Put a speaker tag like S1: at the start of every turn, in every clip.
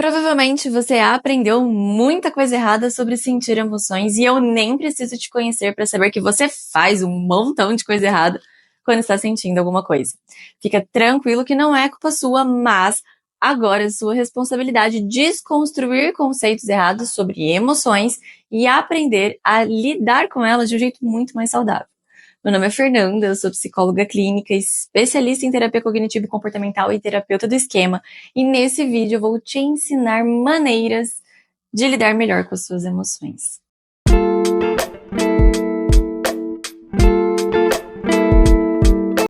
S1: Provavelmente você aprendeu muita coisa errada sobre sentir emoções e eu nem preciso te conhecer para saber que você faz um montão de coisa errada quando está sentindo alguma coisa. Fica tranquilo que não é culpa sua, mas agora é sua responsabilidade desconstruir conceitos errados sobre emoções e aprender a lidar com elas de um jeito muito mais saudável. Meu nome é Fernanda, eu sou psicóloga clínica, especialista em terapia cognitivo e comportamental e terapeuta do esquema. E nesse vídeo eu vou te ensinar maneiras de lidar melhor com as suas emoções.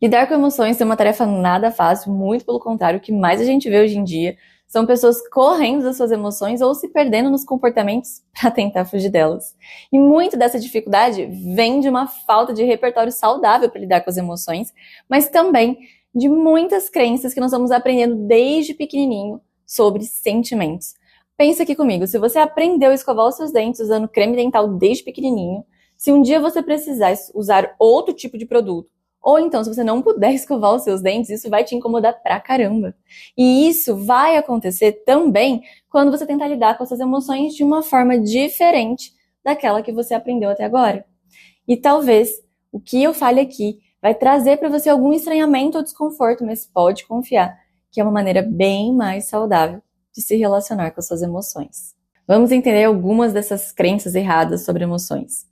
S1: Lidar com emoções é uma tarefa nada fácil, muito pelo contrário, o que mais a gente vê hoje em dia são pessoas correndo das suas emoções ou se perdendo nos comportamentos para tentar fugir delas. E muito dessa dificuldade vem de uma falta de repertório saudável para lidar com as emoções, mas também de muitas crenças que nós vamos aprendendo desde pequenininho sobre sentimentos. Pensa aqui comigo, se você aprendeu a escovar os seus dentes usando creme dental desde pequenininho, se um dia você precisar usar outro tipo de produto, ou então, se você não puder escovar os seus dentes, isso vai te incomodar pra caramba. E isso vai acontecer também quando você tentar lidar com as suas emoções de uma forma diferente daquela que você aprendeu até agora. E talvez o que eu fale aqui vai trazer para você algum estranhamento ou desconforto, mas pode confiar que é uma maneira bem mais saudável de se relacionar com as suas emoções. Vamos entender algumas dessas crenças erradas sobre emoções.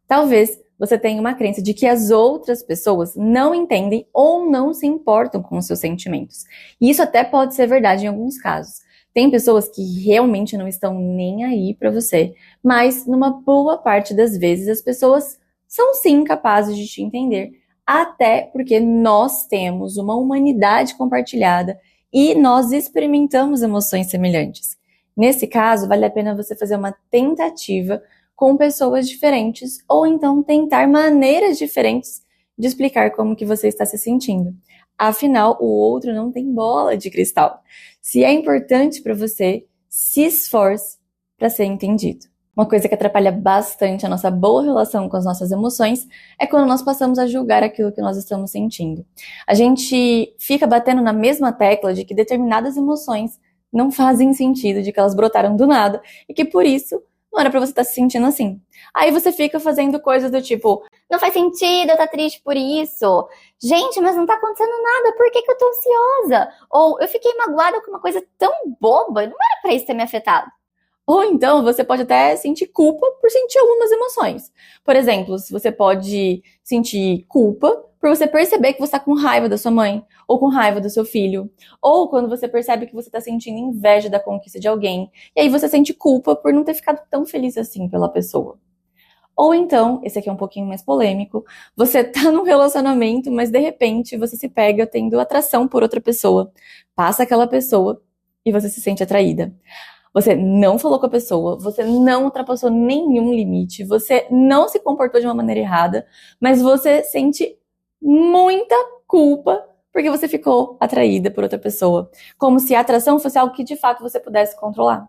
S1: Talvez você tenha uma crença de que as outras pessoas não entendem ou não se importam com os seus sentimentos. E isso até pode ser verdade em alguns casos. Tem pessoas que realmente não estão nem aí para você, mas numa boa parte das vezes as pessoas são sim capazes de te entender, até porque nós temos uma humanidade compartilhada e nós experimentamos emoções semelhantes. Nesse caso, vale a pena você fazer uma tentativa com pessoas diferentes, ou então tentar maneiras diferentes de explicar como que você está se sentindo. Afinal, o outro não tem bola de cristal. Se é importante para você, se esforce para ser entendido. Uma coisa que atrapalha bastante a nossa boa relação com as nossas emoções é quando nós passamos a julgar aquilo que nós estamos sentindo. A gente fica batendo na mesma tecla de que determinadas emoções não fazem sentido, de que elas brotaram do nada, e que por isso não era pra você estar se sentindo assim. Aí você fica fazendo coisas do tipo, não faz sentido eu estar triste por isso. Gente, mas não tá acontecendo nada, por que eu tô ansiosa? Ou eu fiquei magoada com uma coisa tão boba, não era pra isso ter me afetado. Ou então você pode até sentir culpa por sentir algumas emoções. Por exemplo, se você pode sentir culpa por você perceber que você está com raiva da sua mãe, ou com raiva do seu filho, ou quando você percebe que você está sentindo inveja da conquista de alguém, e aí você sente culpa por não ter ficado tão feliz assim pela pessoa. Ou então, esse aqui é um pouquinho mais polêmico, você tá num relacionamento, mas de repente você se pega tendo atração por outra pessoa, passa aquela pessoa e você se sente atraída. Você não falou com a pessoa, você não ultrapassou nenhum limite, você não se comportou de uma maneira errada, mas você sente muita culpa porque você ficou atraída por outra pessoa. Como se a atração fosse algo que de fato você pudesse controlar.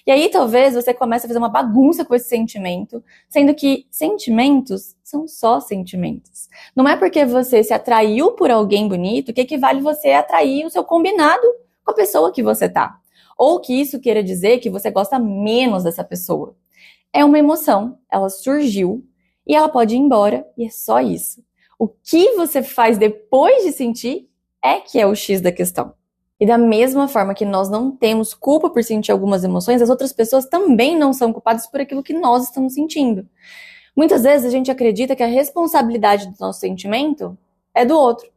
S1: E aí talvez você comece a fazer uma bagunça com esse sentimento, sendo que sentimentos são só sentimentos. Não é porque você se atraiu por alguém bonito que equivale você a atrair o seu combinado com a pessoa que você tá. Ou que isso queira dizer que você gosta menos dessa pessoa. É uma emoção, ela surgiu e ela pode ir embora e é só isso. O que você faz depois de sentir é que é o X da questão. E da mesma forma que nós não temos culpa por sentir algumas emoções, as outras pessoas também não são culpadas por aquilo que nós estamos sentindo. Muitas vezes a gente acredita que a responsabilidade do nosso sentimento é do outro.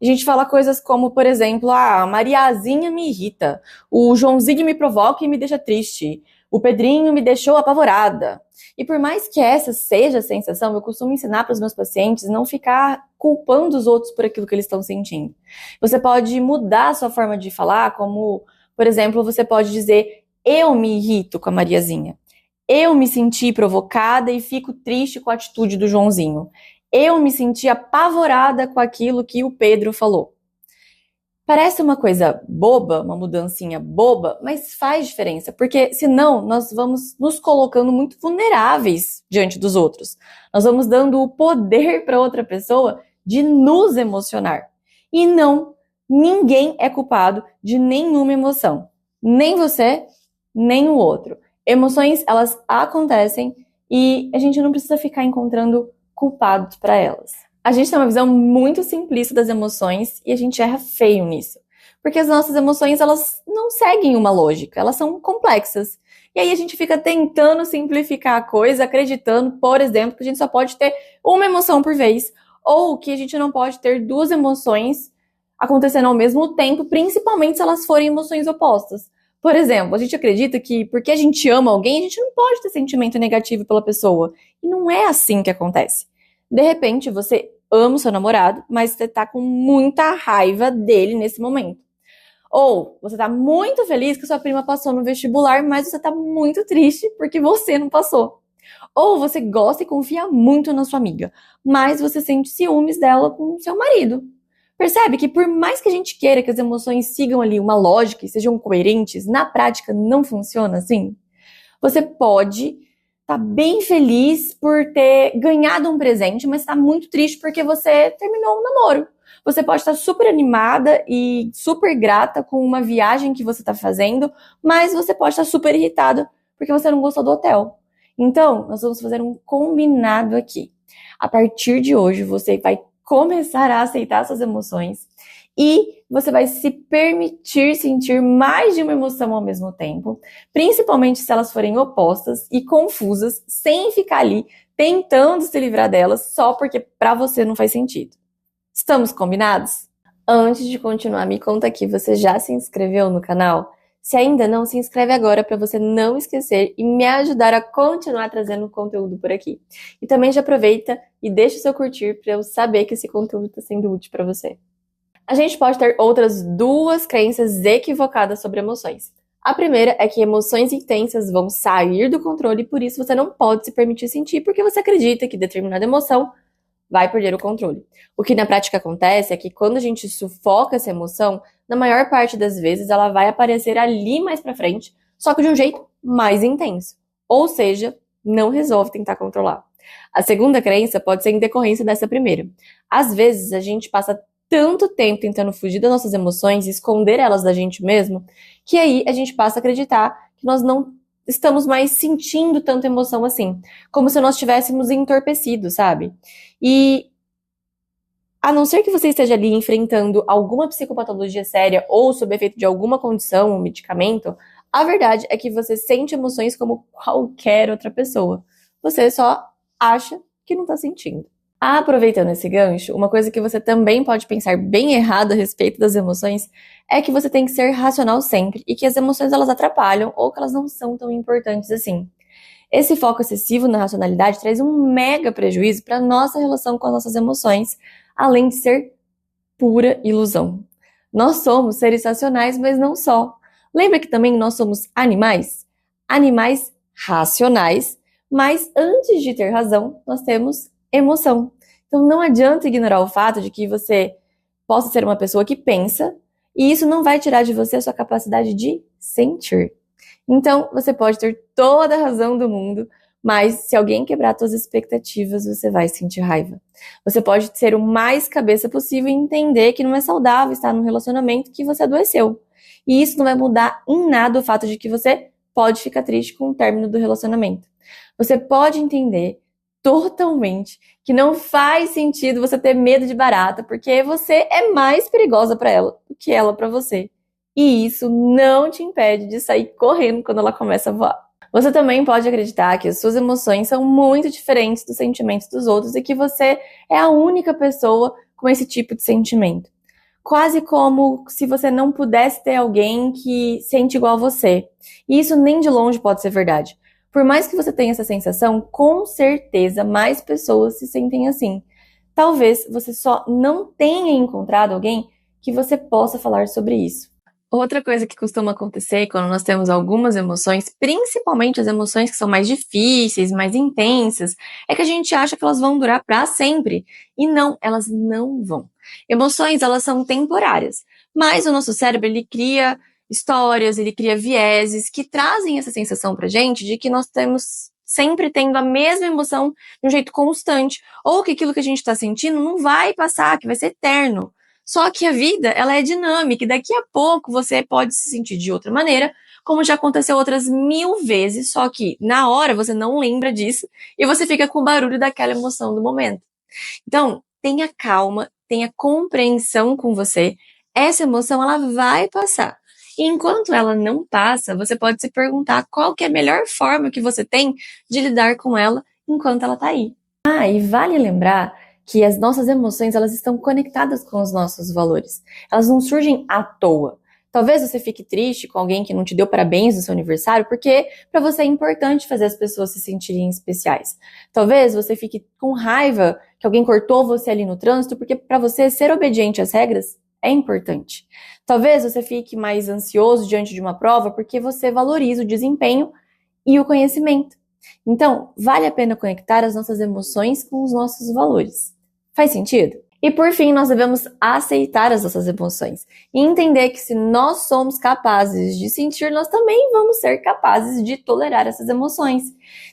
S1: A gente fala coisas como, por exemplo, a Mariazinha me irrita, o Joãozinho me provoca e me deixa triste, o Pedrinho me deixou apavorada. E por mais que essa seja a sensação, eu costumo ensinar para os meus pacientes não ficar culpando os outros por aquilo que eles estão sentindo. Você pode mudar a sua forma de falar, como, por exemplo, você pode dizer, eu me irrito com a Mariazinha. Eu me senti provocada e fico triste com a atitude do Joãozinho. Eu me senti apavorada com aquilo que o Pedro falou. Parece uma coisa boba, uma mudancinha boba, mas faz diferença, porque senão nós vamos nos colocando muito vulneráveis diante dos outros. Nós vamos dando o poder para outra pessoa de nos emocionar. E não, ninguém é culpado de nenhuma emoção. Nem você, nem o outro. Emoções, elas acontecem e a gente não precisa ficar encontrando culpados para elas. A gente tem uma visão muito simplista das emoções e a gente erra feio nisso. Porque as nossas emoções, elas não seguem uma lógica, elas são complexas. E aí a gente fica tentando simplificar a coisa, acreditando, por exemplo, que a gente só pode ter uma emoção por vez, ou que a gente não pode ter duas emoções acontecendo ao mesmo tempo, principalmente se elas forem emoções opostas. Por exemplo, a gente acredita que porque a gente ama alguém, a gente não pode ter sentimento negativo pela pessoa. E não é assim que acontece. De repente, você ama o seu namorado, mas você tá com muita raiva dele nesse momento. Ou você tá muito feliz que sua prima passou no vestibular, mas você tá muito triste porque você não passou. Ou você gosta e confia muito na sua amiga, mas você sente ciúmes dela com o seu marido. Percebe que por mais que a gente queira que as emoções sigam ali uma lógica e sejam coerentes, na prática não funciona assim? Você pode estar bem feliz por ter ganhado um presente, mas está muito triste porque você terminou um namoro. Você pode estar super animada e super grata com uma viagem que você está fazendo, mas você pode estar super irritada porque você não gostou do hotel. Então, nós vamos fazer um combinado aqui. A partir de hoje, você vai começar a aceitar suas emoções e você vai se permitir sentir mais de uma emoção ao mesmo tempo, principalmente se elas forem opostas e confusas, sem ficar ali tentando se livrar delas só porque para você não faz sentido. Estamos combinados? Antes de continuar, me conta aqui, você já se inscreveu no canal? Se ainda não, se inscreve agora para você não esquecer e me ajudar a continuar trazendo conteúdo por aqui. E também já aproveita e deixa o seu curtir para eu saber que esse conteúdo está sendo útil para você. A gente pode ter outras duas crenças equivocadas sobre emoções. A primeira é que emoções intensas vão sair do controle e por isso você não pode se permitir sentir porque você acredita que determinada emoção vai perder o controle. O que na prática acontece é que quando a gente sufoca essa emoção, na maior parte das vezes ela vai aparecer ali mais pra frente, só que de um jeito mais intenso. Ou seja, não resolve tentar controlar. A segunda crença pode ser em decorrência dessa primeira. Às vezes a gente passa tanto tempo tentando fugir das nossas emoções e esconder elas da gente mesmo, que aí a gente passa a acreditar que nós não estamos mais sentindo tanta emoção assim, como se nós estivéssemos entorpecidos, sabe? E a não ser que você esteja ali enfrentando alguma psicopatologia séria ou sob efeito de alguma condição, um medicamento, a verdade é que você sente emoções como qualquer outra pessoa. Você só acha que não tá sentindo. Aproveitando esse gancho, uma coisa que você também pode pensar bem errado a respeito das emoções é que você tem que ser racional sempre e que as emoções elas atrapalham ou que elas não são tão importantes assim. Esse foco excessivo na racionalidade traz um mega prejuízo para nossa relação com as nossas emoções, além de ser pura ilusão. Nós somos seres racionais, mas não só. Lembra que também nós somos animais? Animais racionais, mas antes de ter razão, nós temos emoção. Então não adianta ignorar o fato de que você possa ser uma pessoa que pensa, e isso não vai tirar de você a sua capacidade de sentir. Então, você pode ter toda a razão do mundo, mas se alguém quebrar suas expectativas, você vai sentir raiva. Você pode ser o mais cabeça possível e entender que não é saudável estar num relacionamento que você adoeceu. E isso não vai mudar em nada o fato de que você pode ficar triste com o término do relacionamento. Você pode entender totalmente que não faz sentido você ter medo de barata, porque você é mais perigosa para ela do que ela para você. E isso não te impede de sair correndo quando ela começa a voar. Você também pode acreditar que as suas emoções são muito diferentes dos sentimentos dos outros e que você é a única pessoa com esse tipo de sentimento. Quase como se você não pudesse ter alguém que sente igual a você. E isso nem de longe pode ser verdade. Por mais que você tenha essa sensação, com certeza mais pessoas se sentem assim. Talvez você só não tenha encontrado alguém que você possa falar sobre isso. Outra coisa que costuma acontecer quando nós temos algumas emoções, principalmente as emoções que são mais difíceis, mais intensas, é que a gente acha que elas vão durar para sempre. E não, elas não vão. Emoções, elas são temporárias, mas o nosso cérebro, ele cria histórias, ele cria vieses que trazem essa sensação pra gente de que nós temos sempre tendo a mesma emoção de um jeito constante, ou que aquilo que a gente está sentindo não vai passar, que vai ser eterno. Só que a vida, ela é dinâmica e daqui a pouco você pode se sentir de outra maneira, como já aconteceu outras 1000 vezes, só que na hora você não lembra disso e você fica com o barulho daquela emoção do momento. Então, tenha calma, tenha compreensão com você. Essa emoção, ela vai passar. E enquanto ela não passa, você pode se perguntar qual que é a melhor forma que você tem de lidar com ela enquanto ela tá aí. Ah, e vale lembrar que as nossas emoções, elas estão conectadas com os nossos valores. Elas não surgem à toa. Talvez você fique triste com alguém que não te deu parabéns no seu aniversário, porque para você é importante fazer as pessoas se sentirem especiais. Talvez você fique com raiva que alguém cortou você ali no trânsito, porque para você ser obediente às regras é importante. Talvez você fique mais ansioso diante de uma prova porque você valoriza o desempenho e o conhecimento. Então, vale a pena conectar as nossas emoções com os nossos valores. Faz sentido? E por fim, nós devemos aceitar as nossas emoções e entender que se nós somos capazes de sentir, nós também vamos ser capazes de tolerar essas emoções.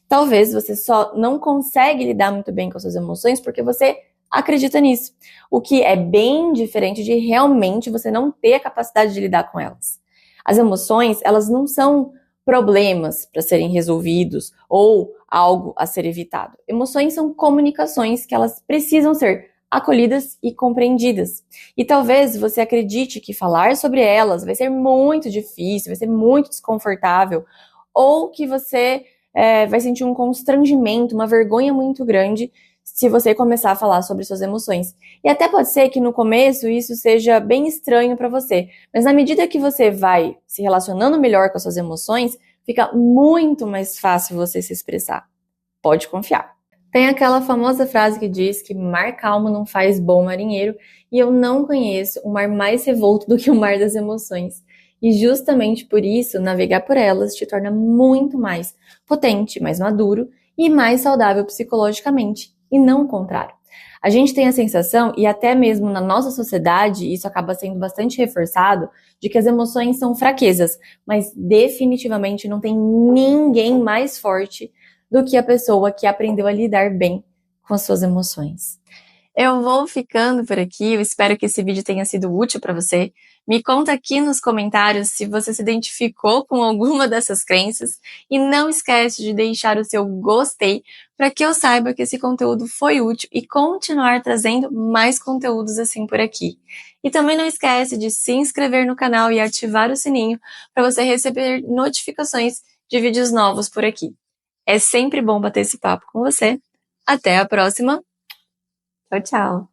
S1: Talvez você só não consegue lidar muito bem com as suas emoções porque você acredita nisso, o que é bem diferente de realmente você não ter a capacidade de lidar com elas. As emoções, elas não são problemas para serem resolvidos ou algo a ser evitado. Emoções são comunicações que elas precisam ser acolhidas e compreendidas. E talvez você acredite que falar sobre elas vai ser muito difícil, vai ser muito desconfortável, ou que você vai sentir um constrangimento, uma vergonha muito grande se você começar a falar sobre suas emoções. E até pode ser que no começo isso seja bem estranho para você, mas na medida que você vai se relacionando melhor com as suas emoções, fica muito mais fácil você se expressar. Pode confiar. Tem aquela famosa frase que diz que mar calmo não faz bom marinheiro, e eu não conheço um mar mais revolto do que o mar das emoções. E justamente por isso, navegar por elas te torna muito mais potente, mais maduro e mais saudável psicologicamente, e não o contrário. A gente tem a sensação, e até mesmo na nossa sociedade, isso acaba sendo bastante reforçado, de que as emoções são fraquezas, mas definitivamente não tem ninguém mais forte do que a pessoa que aprendeu a lidar bem com as suas emoções. Eu vou ficando por aqui, eu espero que esse vídeo tenha sido útil para você. Me conta aqui nos comentários se você se identificou com alguma dessas crenças e não esquece de deixar o seu gostei para que eu saiba que esse conteúdo foi útil e continuar trazendo mais conteúdos assim por aqui. E também não esquece de se inscrever no canal e ativar o sininho para você receber notificações de vídeos novos por aqui. É sempre bom bater esse papo com você. Até a próxima. Tchau, tchau.